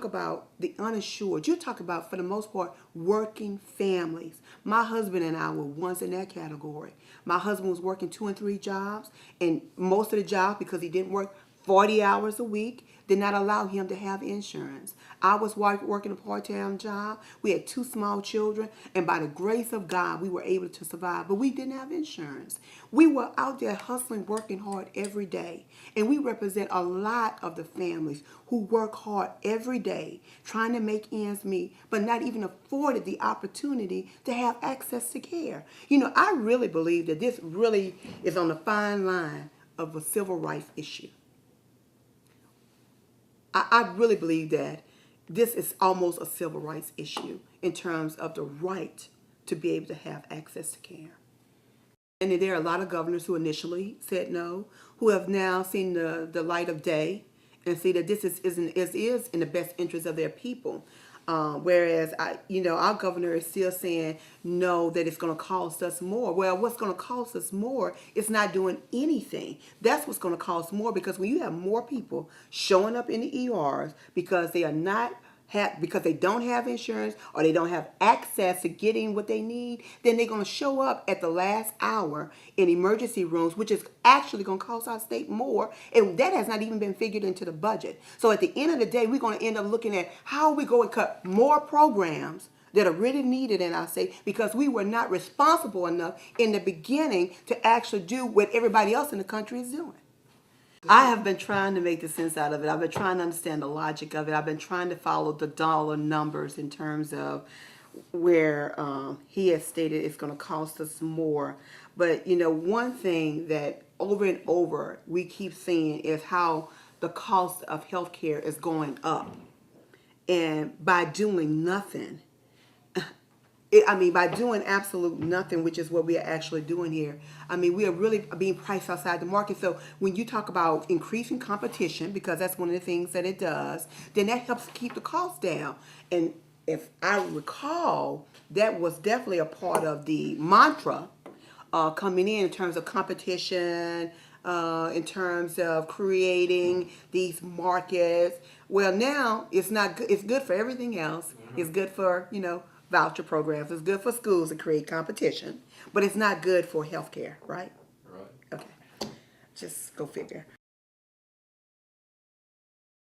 about the uninsured, you talk about, for the most part, working families. My husband and I were once in that category. My husband was working 2 and 3 jobs, and most of the jobs, because he didn't work 40 hours a week, did not allow him to have insurance. I was working a part-time job. We had 2 small children, and by the grace of God, we were able to survive, but we didn't have insurance. We were out there hustling, working hard every day, and we represent a lot of the families who work hard every day, trying to make ends meet, but not even afforded the opportunity to have access to care. You know, I really believe that this really is on the fine line of a civil rights issue. I really believe that this is almost a civil rights issue in terms of the right to be able to have access to care. And there are a lot of governors who initially said no, who have now seen the light of day and see that this is in the best interest of their people. Whereas our governor is still saying no, that it's going to cost us more. Well, what's going to cost us more is not doing anything. That's what's going to cost more, because when you have more people showing up in the ERs because they are not because they don't have insurance or they don't have access to getting what they need, then they're going to show up at the last hour in emergency rooms, which is actually going to cost our state more, and that has not even been figured into the budget. So at the end of the day, we're going to end up looking at how we go and cut more programs that are really needed in our state, because we were not responsible enough in the beginning to actually do what everybody else in the country is doing. I have been trying to make the sense out of it. I've been trying to understand the logic of it. I've been trying to follow the dollar numbers in terms of where he has stated it's going to cost us more. But, one thing that over and over we keep seeing is how the cost of healthcare is going up. And by doing nothing, by doing absolute nothing, which is what we are actually doing here, we are really being priced outside the market. So when you talk about increasing competition, because that's one of the things that it does, then that helps keep the cost down. And if I recall, that was definitely a part of the mantra coming in terms of competition, in terms of creating these markets. Well, now it's not good. It's good for everything else. Mm-hmm. It's good for, voucher programs. It's good for schools to create competition, but it's not good for healthcare, right? Right. Okay. Just go figure.